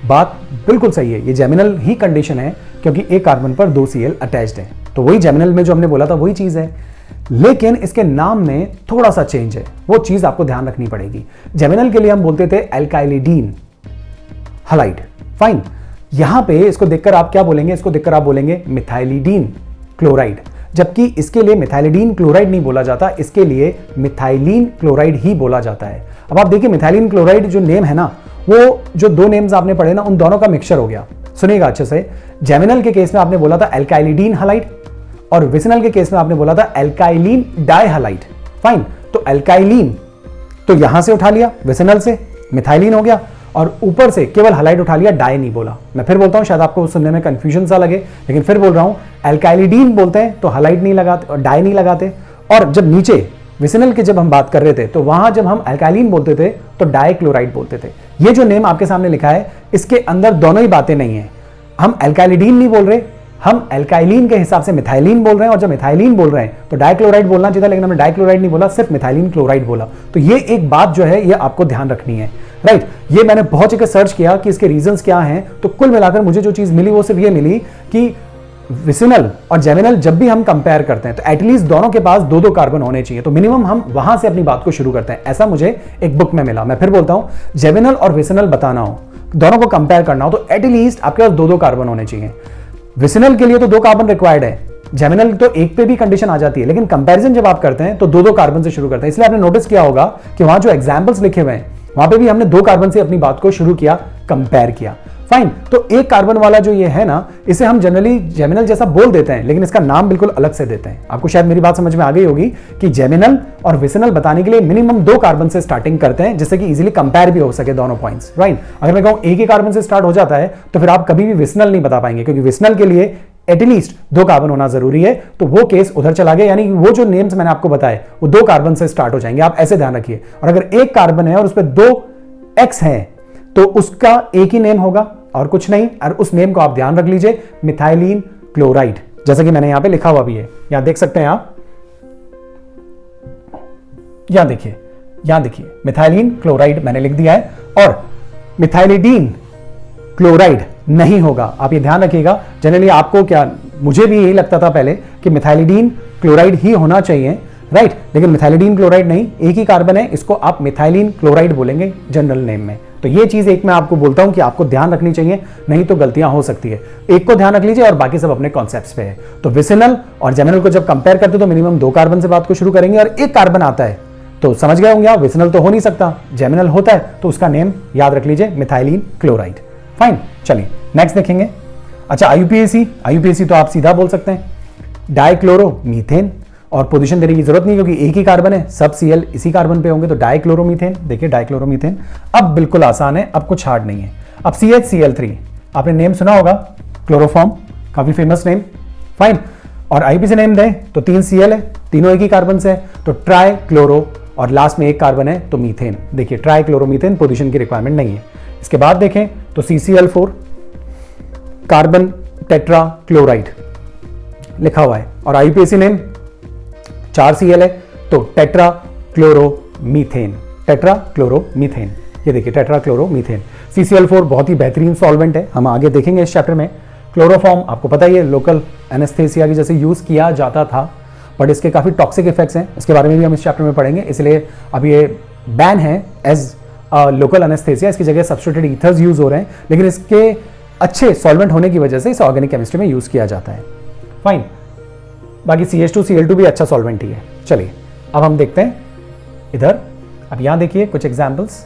बात बिल्कुल सही है, ये जेमिनल ही कंडीशन है, क्योंकि एक कार्बन पर 2 Cl अटैच्ड है। तो वही जेमिनल में जो हमने बोला था वही चीज है, लेकिन इसके नाम में थोड़ा सा चेंज है, वो चीज आपको ध्यान रखनी पड़ेगी। जेमिनल के लिए हम बोलते थे एल्काइलिडीन हलाइड। फाइन, यहां पे इसको देखकर आप क्या बोलेंगे, इसको देखकर आप बोलेंगे मिथाइलिडीन क्लोराइड, जबकि इसके लिए मिथाइलिडीन क्लोराइड नहीं बोला जाता, इसके लिए मिथाइलिन क्लोराइड ही बोला जाता है। अब आप देखिए, मिथाइलिन क्लोराइड जो नेम है ना, वो जो 2 नेम्स आपने पढ़े ना, उन दोनों का मिक्सचर हो गया। सुनिएगा अच्छे से, जेमिनल के केस में आपने बोला था एल्काइलिडीन हलाइड, और विसिनल के केस में आपने बोला था एल्काइलिन डाइहलाइड। फाइन, तो एल्काइलिन तो यहां से उठा लिया, विसिनल से मिथाइलिन हो गया, और ऊपर से केवल हलाइड उठा लिया, डाई नहीं बोला। मैं फिर बोलता हूं, शायद आपको सुनने में कंफ्यूजन सा लगे, लेकिन फिर बोल रहा हूं, एल्काइलिडीन बोलते हैं तो हलाइड नहीं लगाते और डाई नहीं लगाते। और जब नीचे विसिनल की जब हम बात कर रहे थे तो वहां जब हम एल्काइलिन बोलते थे तो डाइक्लोराइड बोलते थे। ये जो नेम आपके सामने लिखा है, इसके अंदर दोनों ही बातें नहीं है। हम एल्काइलिडीन नहीं बोल रहे, हम एल्काइलिन के हिसाब से मिथाइलिन बोल रहे हैं, और जब मिथाइलिन बोल रहे हैं तो डाइक्लोराइड बोलना चाहिए था, लेकिन हमने डाइक्लोराइड नहीं बोला, सिर्फ मिथाइलिन क्लोराइड बोला। तो ये एक बात जो है ये आपको ध्यान रखनी है। राइट, ये मैंने बहुत जगह सर्च किया कि इसके रीजंस क्या हैं, तो कुल मिलाकर मुझे जो चीज मिली वो सिर्फ ये मिली कि विसिनल और जेमिनल जब भी हम कंपेयर करते हैं तो एटलीस्ट दोनों के पास 2-2 कार्बन होने चाहिए, तो मिनिमम हम वहां से अपनी बात को शुरू करते हैं। ऐसा मुझे एक बुक में मिला। मैं फिर बोलता हूं, जेमिनल और विसिनल बताना हो, दोनों को कंपेयर करना हो, तो एटलीस्ट आपके पास 2-2 कार्बन होने चाहिए। विसिनल के लिए तो 2 कार्बन रिक्वायर्ड है, जेमिनल तो 1 पे भी कंडीशन आ जाती है, लेकिन कंपैरिजन जब आप करते हैं तो 2-2 कार्बन से शुरू करते हैं। इसलिए आपने नोटिस किया होगा कि वहां जो एग्जाम्पल्स लिखे हुए हैं वहां पे भी हमने 2 कार्बन से अपनी बात को शुरू किया, कंपेयर किया। फाइन। तो एक कार्बन वाला जो ये है ना, इसे हम जनरली जेमिनल जैसा बोल देते हैं, लेकिन इसका नाम बिल्कुल अलग से देते हैं। आपको शायद मेरी बात समझ में आ गई होगी कि जेमिनल और विसिनल बताने के लिए मिनिमम 2 कार्बन से स्टार्टिंग करते हैं, जिससे कि इजीली कंपेयर भी हो सके दोनों पॉइंट्स, राइट। अगर मैं कहूं एक ही कार्बन से स्टार्ट हो जाता है तो फिर आप कभी भी विसिनल नहीं बता पाएंगे, क्योंकि विसिनल के लिए एटलीस्ट 2 कार्बन होना जरूरी है। तो वो केस उधर चला गया, यानी वो जो नेम्स मैंने आपको बताए वो 2 कार्बन से स्टार्ट हो जाएंगे, आप ऐसे ध्यान रखिए। और अगर एक कार्बन है और उस पर 2 एक्स है तो उसका एक ही नेम होगा और कुछ नहीं, और उस नेम को आप ध्यान रख लीजिए, मिथाइलिन क्लोराइड, जैसा कि मैंने यहां पे लिखा हुआ भी है, यहां देख सकते हैं आप, यहां देखिए मिथाइलिन क्लोराइड मैंने लिख दिया है, और मिथाइलिडीन क्लोराइड नहीं होगा। आप ये ध्यान रखिएगा। जनरली आपको क्या, मुझे भी यही लगता था पहले कि मिथाइलिडीन क्लोराइड ही होना चाहिए, राइट, लेकिन मिथाइलिडीन क्लोराइड नहीं, एक ही कार्बन है, इसको आप मिथाइलिन क्लोराइड बोलेंगे जनरल नेम में। तो ये चीज एक मैं आपको बोलता हूं कि आपको ध्यान रखनी चाहिए, नहीं तो गलतियां हो सकती है। एक को ध्यान रख लीजिए और बाकी सब अपने कॉन्सेप्ट्स पे है। तो विसिनल और जेमिनल को जब कंपेयर करते तो मिनिमम 2 कार्बन से बात को शुरू करेंगे, और एक कार्बन आता है तो समझ गए होंगे आप, विसिनल तो हो नहीं सकता, जेमिनल होता है तो उसका नेम याद रख लीजिए, मिथाइलिन क्लोराइड। फाइन, चलिए नेक्स्ट देखेंगे। अच्छा, आईयूपीएसी तो आप सीधा बोल सकते हैं, डाइक्लोरोमीथेन, और पोजीशन देने की जरूरत नहीं क्योंकि एक ही कार्बन है, सब सीएल इसी कार्बन पे होंगे, तो डाइक्लोरोमीथेन। देखिए डाइक्लोरोमीथेन अब बिल्कुल आसान है, अब कुछ हार्ड नहीं है। अब CHCl3 आपने नेम सुना होगा, क्लोरोफॉर्म, काफी फेमस नेम, फाइन। और आईपीसी नेम दें तो 3 Cl है, तीनों एक ही कार्बन से है, तो ट्राई क्लोरो, और लास्ट में एक कार्बन है तो मीथेन। देखिए ट्राई क्लोरोमीथेन, पोजीशन की रिक्वायरमेंट नहीं है। इसके बाद देखें तो CCl4 कार्बन टेट्रा क्लोराइड लिखा हुआ है, और आईपीसी नेम 4 Cl है तो टेट्रा क्लोरोमीथेन, टेट्रा क्लोरोमीथेन। ये देखिए टेट्रा क्लोरोमीथेन। CCl4 बहुत ही बेहतरीन सॉल्वेंट है, हम आगे देखेंगे इस चैप्टर में। क्लोरोफॉर्म आपको पता ही है, लोकल एनेस्थेसिया की जैसे यूज किया जाता था, बट इसके काफी टॉक्सिक इफेक्ट्स हैं, इसके बारे में भी हम इस चैप्टर में पढ़ेंगे, इसलिए अब ये बैन है एज लोकल एनेस्थेसिया। इसकी जगह सब्स्टिट्यूटेड ईथर्स यूज हो रहे हैं, लेकिन इसके अच्छे सॉल्वेंट होने की वजह से इसे ऑर्गेनिक केमिस्ट्री में यूज किया जाता है। फाइन, बाकी CH2Cl2 भी अच्छा सॉल्वेंट ही है। चलिए अब हम देखते हैं इधर। अब यहां देखिए कुछ एग्जांपल्स,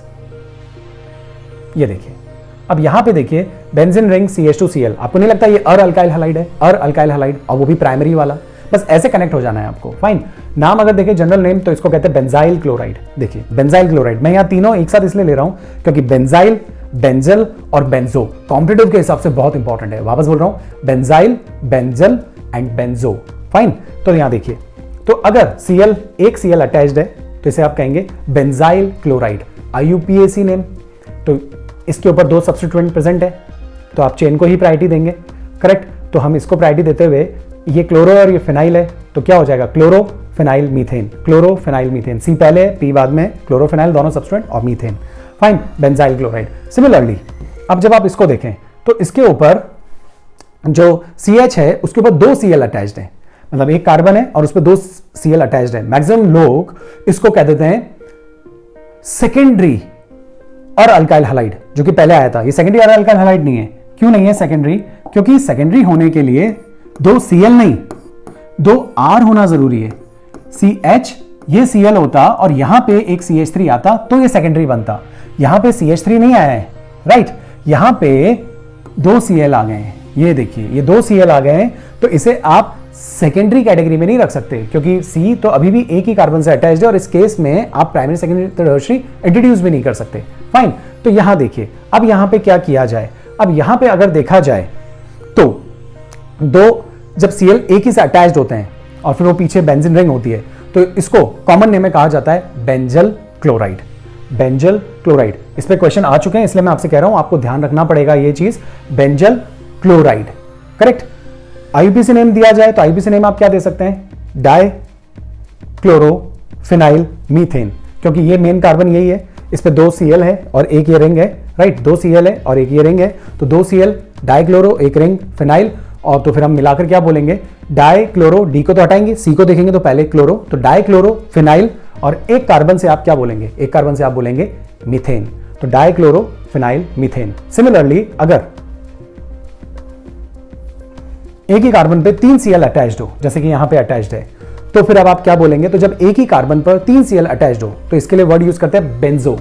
ये देखिए, अब यहां पे देखिए बेंजीन रिंग CH2Cl, आपको नहीं लगता ये अल्काइल हैलाइड है, अल्काइल हैलाइड, और वो भी प्राइमरी वाला, बस ऐसे कनेक्ट हो जाना है आपको। फाइन, नाम अगर देखें जनरल नेम तो इसको कहते हैं बेंजाइल क्लोराइड। देखिए बेंजाइल क्लोराइड, मैं यहां तीनों एक साथ इसलिए ले रहा हूं क्योंकि बेंजाइल, बेंजल और बेंजो कॉम्पिटिटिव के हिसाब से बहुत इंपॉर्टेंट है। वापस बोल रहा हूं, benzyl, benzal and benzo. Fine, तो यहां देखिए, तो अगर Cl, एक Cl अटैच्ड है तो इसे आप कहेंगे बेंजाइल क्लोराइड। IUPAC नेम, तो इसके ऊपर 2 सब्स्टिट्यूएंट प्रेजेंट है तो आप चेन को ही प्रायोरिटी देंगे, करेक्ट। तो हम इसको प्रायोरिटी देते हुए, ये क्लोरो और ये फिनाइल है तो क्या हो जाएगा, chlorophenyl methane, chlorophenyl methane, C पहले P बाद में, क्लोरोफिनाइल दोनों सब्स्टिट्यूएंट और methane. Fine, benzyl chloride. Similarly अब जब आप इसको देखें तो इसके ऊपर जो CH है उसके ऊपर 2 Cl अटैच्ड है, मतलब एक कार्बन है और उस पर 2 Cl अटैच्ड है। मैक्सिमम लोग इसको कह देते हैं सेकेंडरी और अल्काइल हैलाइड, जो कि पहले आया था। ये सेकेंडरी और अल्काइल हैलाइड नहीं है। क्यों नहीं है सेकेंडरी? क्योंकि सेकेंडरी होने के लिए 2 Cl नहीं, 2 R होना जरूरी है। CH ये Cl होता और यहां पे एक CH3 आता तो ये सेकेंडरी बनता। यहां पे CH3 नहीं आया है, राइट, यहां पे 2 Cl आ गए हैं। ये देखिए ये 2 Cl आ गए हैं, तो इसे आप सेकेंडरी कैटेगरी में नहीं रख सकते क्योंकि C तो अभी भी एक ही कार्बन से अटैच्ड है और इस केस में आप प्राइमरी सेकेंडरी टर्शियरी इंट्रोड्यूस भी नहीं कर सकते। फाइन, तो यहां देखिए अब यहां पे क्या किया जाए। अब यहां पे अगर देखा जाए तो 2 जब Cl एक ही से अटैच्ड होते हैं और फिर वो पीछे बेंजीन रिंग होती है तो इसको कॉमन नेम में कहा जाता है बेंजल क्लोराइड। बेंजल क्लोराइड, इस पे क्वेश्चन आ चुके हैं इसलिए मैं आपसे कह रहा हूं, आपको ध्यान रखना पड़ेगा ये चीज, benzyl chloride, correct. IUPAC name दिया जाए तो आईयूपीसी नेम आप क्या दे सकते हैं, डाई क्लोरोफिनाइल मीथेन, क्योंकि ये मेन कार्बन यही है, इस पे 2 Cl है और एक ये रिंग है, राइट, 2 Cl है और एक ये रिंग है, तो 2 Cl डाइक्लोरो, एक रिंग फिनाइल, और तो फिर हम मिलाकर क्या बोलेंगे, डाइक्लोरो, डी को तो हटाएंगे, सी को देखेंगे तो पहले क्लोरो, तो डाइक्लोरो फिनाइल, और एक कार्बन से आप क्या बोलेंगे, एक कार्बन से आप बोलेंगे मीथेन, तो डाइक्लोरो फिनाइल मीथेन। सिमिलरली अगर एक ही कार्बन पे 3 Cl अटैच्ड हो, जैसे कि यहां पे अटैच्ड है, तो फिर अब आप क्या बोलेंगे, तो जब एक ही कार्बन पर 3 Cl अटैच्ड हो तो इसके लिए वर्ड यूज करते हैं बेंजो,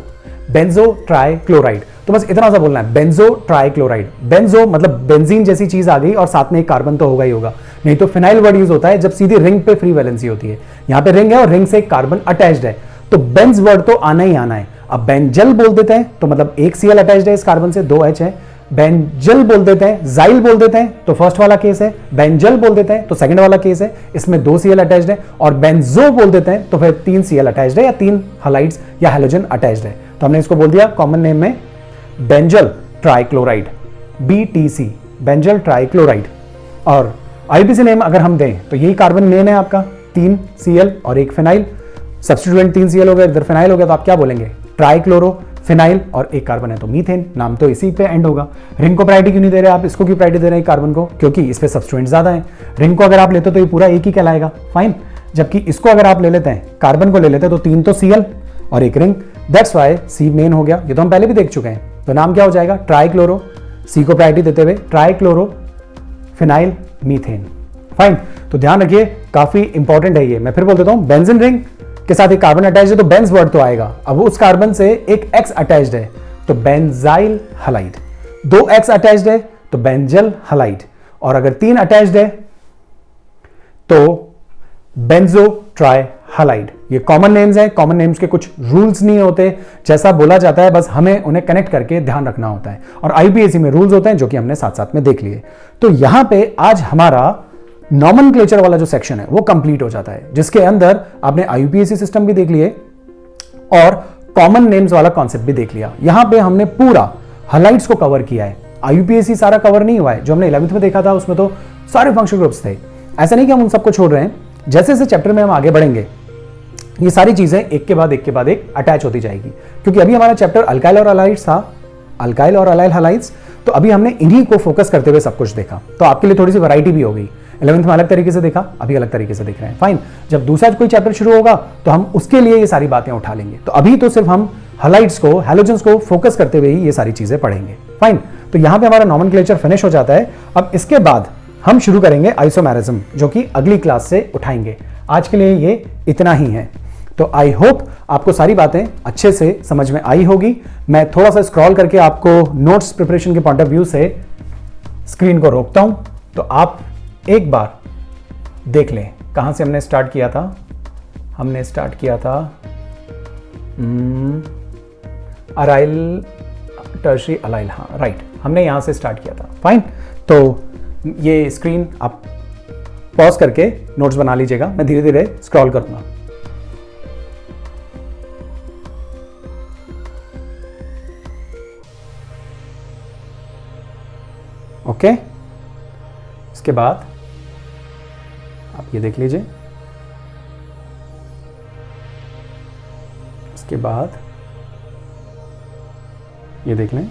बेंजो ट्राई क्लोराइड। तो बस इतना सा बोलना है, बेंजो ट्राई क्लोराइड। बेंजो मतलब बेंजीन जैसी चीज आ गई और साथ में एक कार्बन तो होगा ही होगा, नहीं तो फिनाइल वर्ड यूज होता है जब सीधी रिंग पे फ्री वैलेंसी होती है। यहां पे रिंग है और रिंग से एक कार्बन अटैच्ड है, तो बेंज वर्ड तो आना ही आना है। अब बेंजल बोल देते हैं तो मतलब एक सीएल अटैच्ड है इस कार्बन से, 2 H है। बेंजल बोल देते हैं, जाइल बोल देते हैं तो फर्स्ट वाला केस है, बेंजल बोल देते हैं तो सेकंड वाला केस है, इसमें 2 सीएल अटैच्ड है। और बेंजो बोल देते हैं तो फिर 3 सीएल अटैच्ड है या 3 हलाइड्स या हैलोजन अटैच्ड है। तो हमने इसको बोल दिया कॉमन नेम में benzyl trichloride, BTC, benzyl trichloride. और आईपीसी नेम अगर हम दें तो यही कार्बन मेन है आपका, 3 सीएल और एक फिनाइल। सब्स्टिट्यूएंट 3 सीएल हो गया, इधर फिनाइल हो गया, तो आप क्या बोलेंगे, ट्राइक्लोरो फिनाइल, और एक कार्बन है तो मीथेन, नाम तो इसी पे एंड होगा। रिंग को प्रायोरिटी क्यों नहीं दे रहे आप, इसको क्यों प्रायोरिटी दे रहे हैं कार्बन को, क्योंकि इस पे सब्स्टिट्यूएंट ज्यादा है। रिंग को अगर आप लेते तो ये पूरा एक ही कहलाएगा, फाइन। जबकि इसको अगर आप ले लेते हैं, कार्बन को ले लेते हैं तो 3 तो सीएल और एक रिंग, दैट्स वाई सी मेन हो गया। ये तो हम पहले भी देख चुके हैं। तो नाम क्या हो जाएगा, ट्राइक्लोरो, सी को प्रायोरिटी देते हुए ट्राइक्लोरो फिनाइल मीथेन, फाइन। तो ध्यान रखिए, काफी इंपॉर्टेंट है ये। मैं फिर बोल देता हूं, बेंजीन रिंग के साथ एक कार्बन अटैच है तो बेंज वर्ड तो आएगा। अब उस कार्बन से एक एक्स अटैच्ड है तो बेंजाइल हलाइड, 2 X अटैच्ड है तो बेंजल हलाइड, और अगर 3 अटैच्ड है तो बेंजो ट्राई हलाइड। ये कॉमन नेम्स हैं, कॉमन नेम्स के कुछ रूल्स नहीं होते, जैसा बोला जाता है बस हमें उन्हें कनेक्ट करके ध्यान रखना होता है। और आईपीएसी में रूल्स होते हैं जो कि हमने साथ साथ में देख लिए। तो यहां पे आज हमारा नॉमेनक्लेचर वाला जो सेक्शन है वो कंप्लीट हो जाता है, जिसके अंदर आपने आईयूपीएसी सिस्टम भी देख लिए और कॉमन नेम्स वाला कॉन्सेप्ट भी देख लिया। यहां पे हमने पूरा हलाइड्स को कवर किया है। आईयूपीएसी सारा कवर नहीं हुआ है, जो हमने 11th में देखा था उसमें तो सारे फंक्शनल ग्रुप्स थे। ऐसा नहीं कि हम उन सबको छोड़ रहे हैं, जैसे जैसे चैप्टर में हम आगे बढ़ेंगे ये सारी चीजें एक के बाद एक अटैच होती जाएगी। क्योंकि अभी हमारा चैप्टर अल्काइल और हलाइड्स था, अल्काइल और अलाइल हलाइड्स, तो अभी हमने इन्हीं को फोकस करते हुए सब कुछ देखा। तो आपके लिए थोड़ी सी वैरायटी भी हो गई। 11th में अलग तरीके से देखा, अभी अलग तरीके से देख रहे हैं, फाइन। जब दूसरा कोई चैप्टर शुरू होगा तो हम उसके लिए ये सारी बातें उठा लेंगे। तो अभी तो सिर्फ हम हलाइड्स को, हैलोजेंस को फोकस करते हुए ही ये सारी चीजें पढ़ेंगे, फाइन। तो यहां पे हमारा नॉमेनक्लेचर फिनिश हो जाता है। अब इसके बाद हम शुरू करेंगे आइसोमेरिज्म, जो कि अगली क्लास से उठाएंगे। आज के लिए ये इतना ही है। तो आई होप आपको सारी बातें अच्छे से समझ में आई होगी। मैं थोड़ा सा स्क्रॉल करके आपको नोट्स प्रिपरेशन के पॉइंट ऑफ व्यू से स्क्रीन को रोकता हूं, तो आप एक बार देख लें कहां से हमने स्टार्ट किया था। हमने स्टार्ट किया था अराइल टर्शरी अलाइल, हाँ राइट, हमने यहां से स्टार्ट किया था, फाइन। तो ये स्क्रीन आप पॉज करके नोट्स बना लीजिएगा, मैं धीरे धीरे स्क्रॉल करूंगा। ओके, इसके बाद आप ये देख लीजिए, इसके बाद ये देख लें,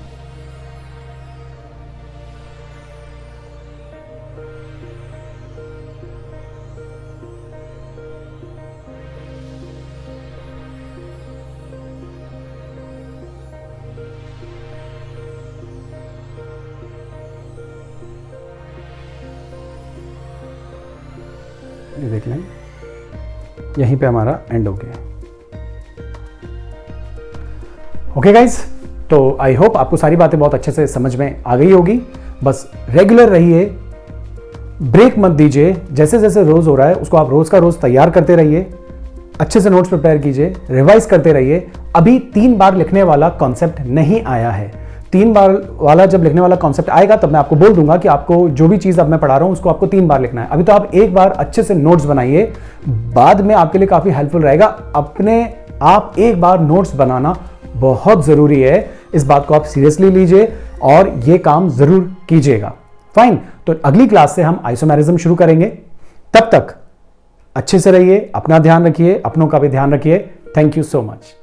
ये देख लें, यहीं पे हमारा एंड हो गया। ओके गाइस, तो आई होप आपको सारी बातें बहुत अच्छे से समझ में आ गई होगी। बस रेगुलर रहिए, ब्रेक मत दीजिए। जैसे जैसे रोज हो रहा है उसको आप रोज का रोज तैयार करते रहिए, अच्छे से नोट्स प्रिपेयर कीजिए, रिवाइज करते रहिए। अभी 3 बार लिखने वाला कॉन्सेप्ट नहीं आया है। 3 बार वाला जब लिखने वाला कॉन्सेप्ट आएगा तब मैं आपको बोल दूंगा कि आपको जो भी चीज अब मैं पढ़ा रहा हूं उसको आपको 3 बार लिखना है। अभी तो आप एक बार अच्छे से नोट्स बनाइए, बाद में आपके लिए काफी हेल्पफुल रहेगा। अपने आप एक बार नोट्स बनाना बहुत जरूरी है, इस बात को आप सीरियसली लीजिए और ये काम जरूर कीजिएगा, फाइन। तो अगली क्लास से हम आइसोमेरिज्म शुरू करेंगे। तब तक अच्छे से रहिए, अपना ध्यान रखिए, अपनों का भी ध्यान रखिए। Thank you so much.